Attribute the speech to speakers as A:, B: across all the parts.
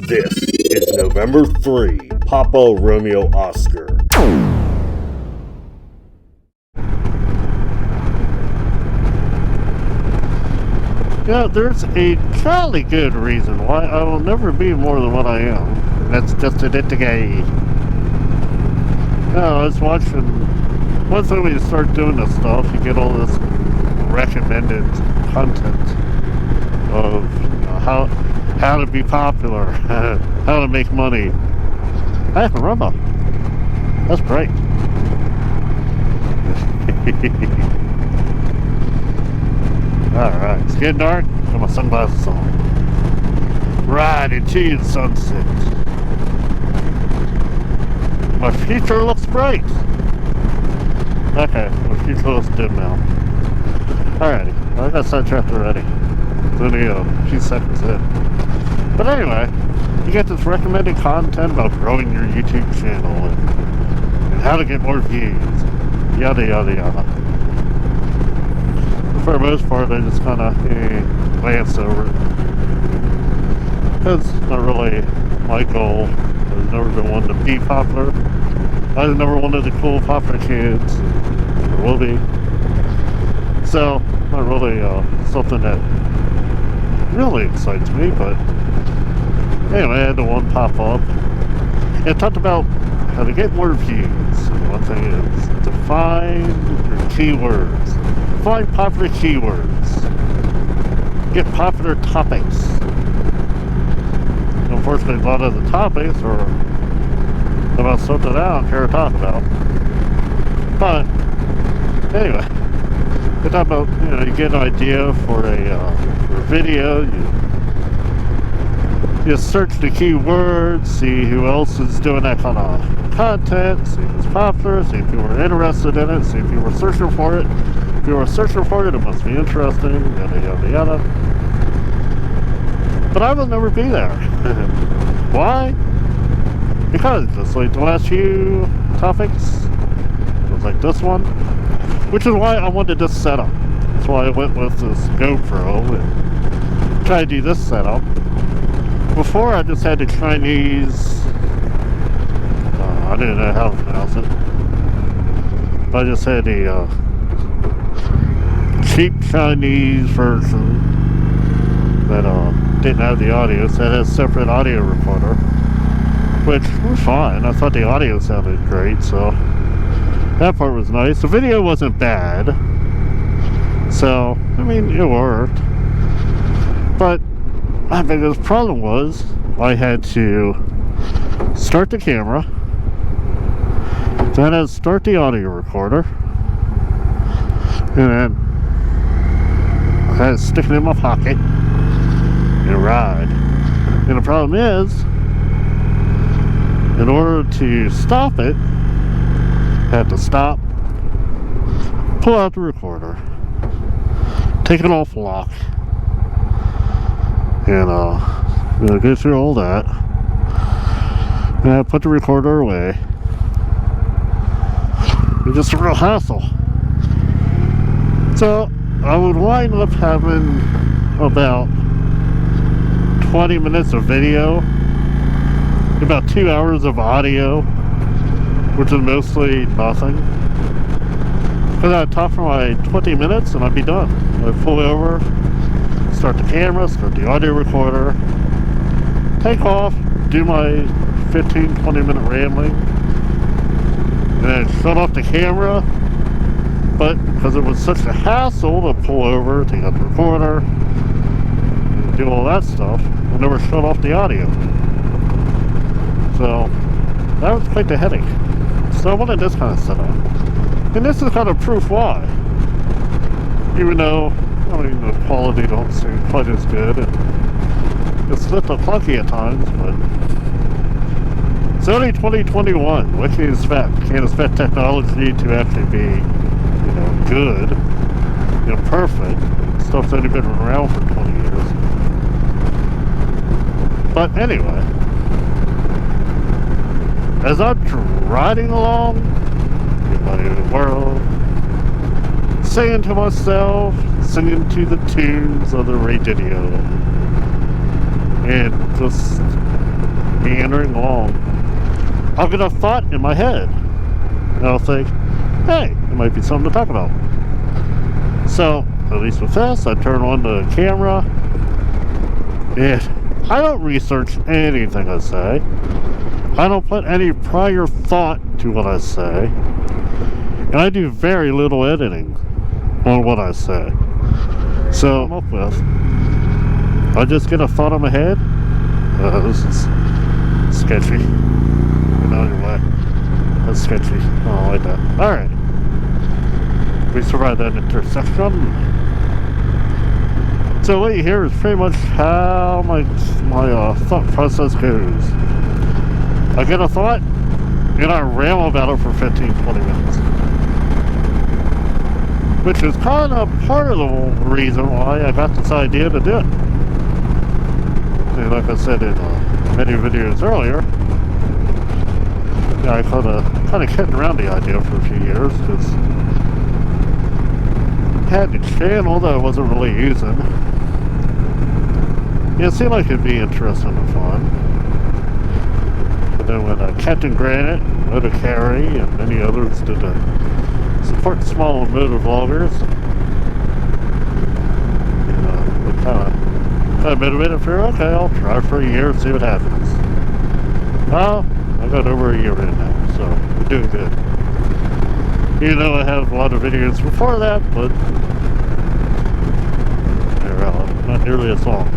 A: This is November 3, Papa Romeo Oscar.
B: Yeah, there's a jolly good reason why I will never be more than what I am. That's just it today. Yeah, I was watching. Once we start doing this stuff, you get all this recommended content of how to be popular, how to make money. Hey, Rumba, that's great. Alright, it's getting dark. Got my sunglasses on. Right into the sunset. My future looks bright. Okay, my future looks dim now. Alrighty, I got sidetracked already. It's only a few seconds in. But anyway, you get this recommended content about growing your YouTube channel and how to get more views. Yada yada yada. For the most part, I just kind of glance over it. It's not really my goal. I've never been one to be popular. I was never one of the cool popular kids. Or will be. So, not really something that really excites me, but anyway, I had the one pop up. It talked about how to get more views. One thing is to find your keywords. Find popular keywords. Get popular topics. Unfortunately, a lot of the topics are about something I don't care to talk about. But anyway, they talk about, you get an idea for a video. You search the keywords, see who else is doing that kind of content, see if it's popular, see if people are interested in it, see if people are searching for it. If you are searching for it, it must be interesting, yada yada yada. But I will never be there. Why? Because just like the last few topics, just like this one, which is why I wanted this setup. That's why I went with this GoPro and tried to do this setup. Before I just had the Chinese, I didn't know how to pronounce it. I just had the cheap Chinese version that didn't have the audio, so it has a separate audio recorder, which was fine. I thought the audio sounded great, so that part was nice. The video wasn't bad, so I mean it worked. But my biggest problem was I had to start the camera, then I had to start the audio recorder, and then I had to stick it in my pocket and ride. And the problem is, in order to stop it, I had to stop, pull out the recorder, take it off lock, and go through all that. And I put the recorder away. It's just a real hassle. So I would wind up having about 20 minutes of video, about 2 hours of audio, which is mostly nothing. Because I'd talk for my 20 minutes and I'd be done. I'd pull over, start the camera, start the audio recorder, take off, do my 15-20 minute rambling, and then shut off the camera. But because it was such a hassle to pull over, take out the recorder, and do all that stuff, I never shut off the audio. So that was quite the headache. So I wanted this kind of setup. And this is kind of proof why. Even though, I mean, the quality don't seem quite as good, and it's a little clunky at times, but it's only 2021. What can you expect? Can't expect technology to actually be, good, perfect. Stuff's only been around for 20 years. But anyway, as I'm riding along, everybody in the world, singing to myself, singing to the tunes of the radio, and just meandering along, I'll get a thought in my head. And I'll think, hey, it might be something to talk about. So, at least with this, I turn on the camera, and I don't research anything I say. I don't put any prior thought to what I say. And I do very little editing on what I say. So, I'm up with, I just get a thought in my head. This is sketchy. Get out of your way. That's sketchy. I don't like that. Alright. We survived that intersection. So what you hear is pretty much how my thought process goes. I get a thought, and I ramble about it for 15-20 minutes. Which is kind of part of the reason why I got this idea to do it. And like I said in many videos earlier, I kind of kicked around the idea for a few years, because I had the channel that I wasn't really using. Yeah, it seemed like it'd be interesting and fun. But then when Captain Granite, Moto Carry, and many others did support small motor vloggers, it kind of motivated for, okay, I'll try for a year and see what happens. Well, I got over a year in now, so we're doing good. Even though I have a lot of videos before that, but they're not nearly as long.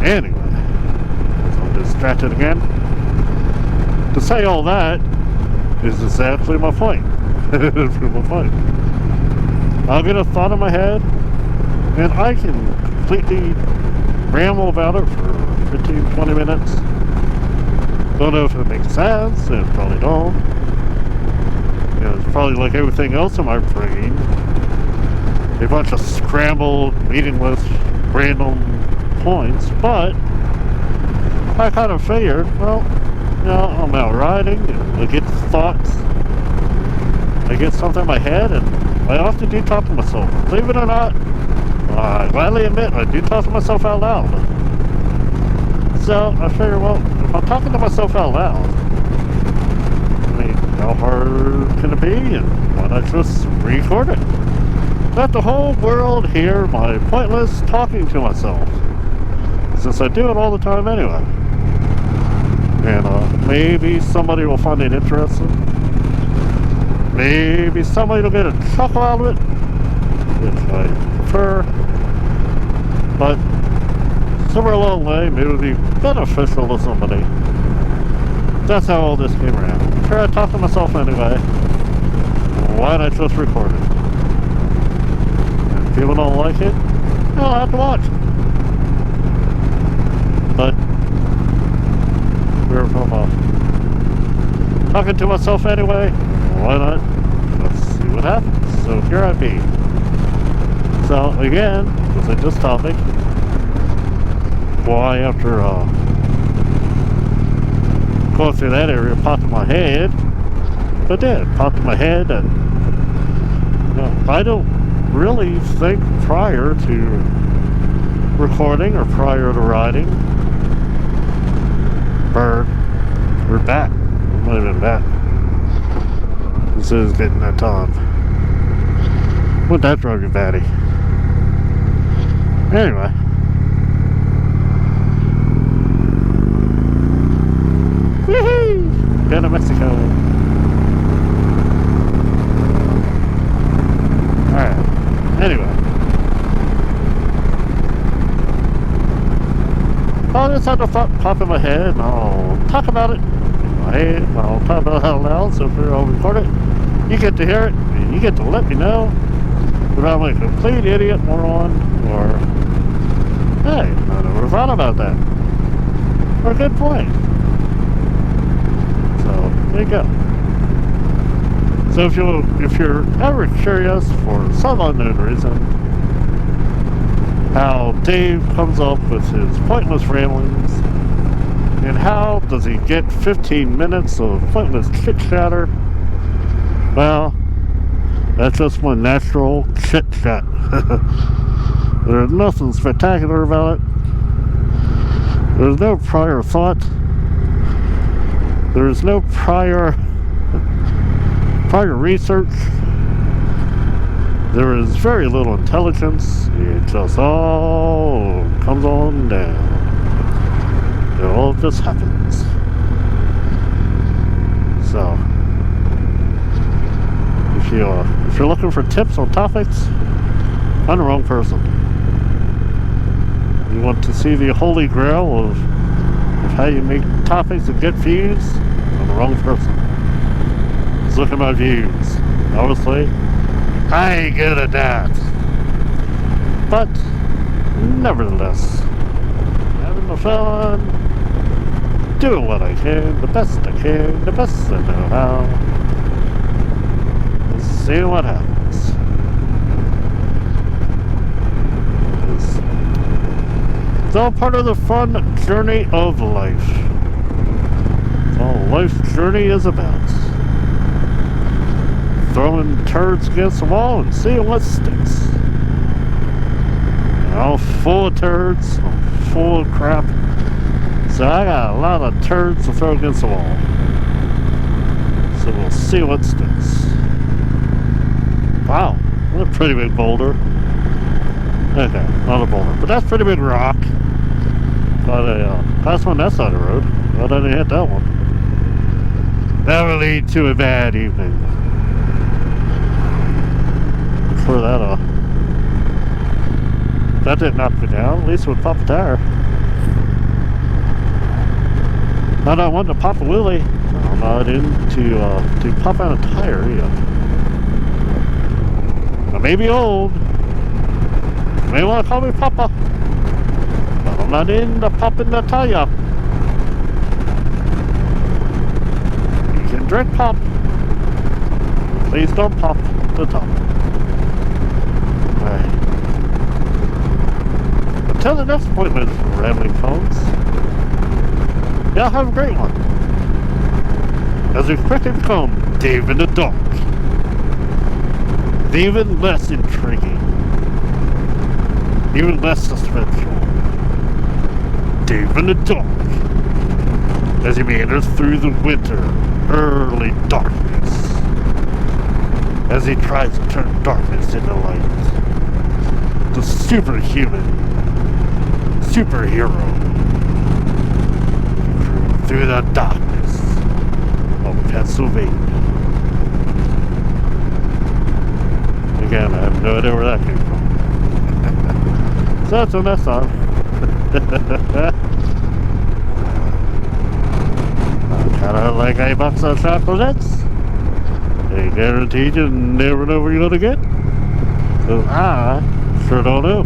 B: Anyway, so I'm distracted again. To say all that is exactly my point. My point. I'll get a thought in my head, and I can completely ramble about it for 15-20 minutes. Don't know if it makes sense, and probably don't. You know, it's probably like everything else in my brain, a bunch of scrambled, meaningless, random points, but I kind of figured, well, you know, I'm out riding, and I get thoughts, I get something in my head, and I often do talk to myself. Believe it or not, I gladly admit I do talk to myself out loud. So I figure, well, if I'm talking to myself out loud, I mean, how hard can it be, and why not just record it? Let the whole world hear my pointless talking to myself, since I do it all the time anyway. And maybe somebody will find it interesting. Maybe somebody will get a chuckle out of it, which I prefer. But somewhere along the way, maybe it would be beneficial to somebody. That's how all this came around. I'm sure I talk to myself anyway. Why not just record it? And if people don't like it, I'll have to watch. But we're talking to myself anyway. Why not? Let's see what happens. So here I be. So again, was it this topic? Why after going through that area, popped in my head. But did popped in my head, and I don't really think prior to recording or prior to riding. We're back. We might have been back. This is getting that time. What'd that drive you batty? Anyway. Woohoo! Down to Mexico. Alright. Anyway. I'll just have the thought pop in my head, and I'll talk about it in my head. I'll talk about it out loud, so if I'll record it, you get to hear it, and you get to let me know if I'm a complete idiot, moron, or hey, I never thought about that, or a good point. So there you go. So if you're ever curious for some unknown reason how Dave comes up with his pointless ramblings, and how does he get 15 minutes of pointless chit-chatter, well, that's just my natural chit-chat. There's nothing spectacular about it. There's no prior thought. There is no prior research. There is very little intelligence. It just all comes on down. It all just happens. So, if you're looking for tips on topics, I'm the wrong person. You want to see the holy grail of how you make topics and get views? I'm the wrong person. Just look at my views. Obviously, I ain't good at that. But, nevertheless, having the fun, doing what I can, the best I can, the best I know how. And seeing what happens. It's all part of the fun journey of life. It's all life's journey is about. Throwing turds against the wall and seeing what sticks. And I'm full of turds, I'm full of crap. So I got a lot of turds to throw against the wall. So we'll see what sticks. Wow, that's a pretty big boulder. Okay, not a boulder, but that's a pretty big rock. But passed one that side of the road. But I didn't hit that one. That will lead to a bad evening. For that didn't knock me down. At least it would pop a tire. Not I wanted to pop a wheelie. I'm not into to pop out a tire either. I may be old. You may want to call me Papa. But I'm not into popping the tire. You can drink pop. Please don't pop the top. Right. Until the next appointment, Rambling Phones. Y'all have a great one. As we quickly become Dave in the Dark. Even less intriguing. Even less suspenseful. Dave in the Dark. As he meanders through the winter, early darkness. As he tries to turn darkness into light. The superhero. Through the darkness of Pennsylvania. Again, I have no idea where that came from. So until next time. Kind of like a box of chocolates. They guaranteed you never know where you're gonna get. 'Cause I sure don't know.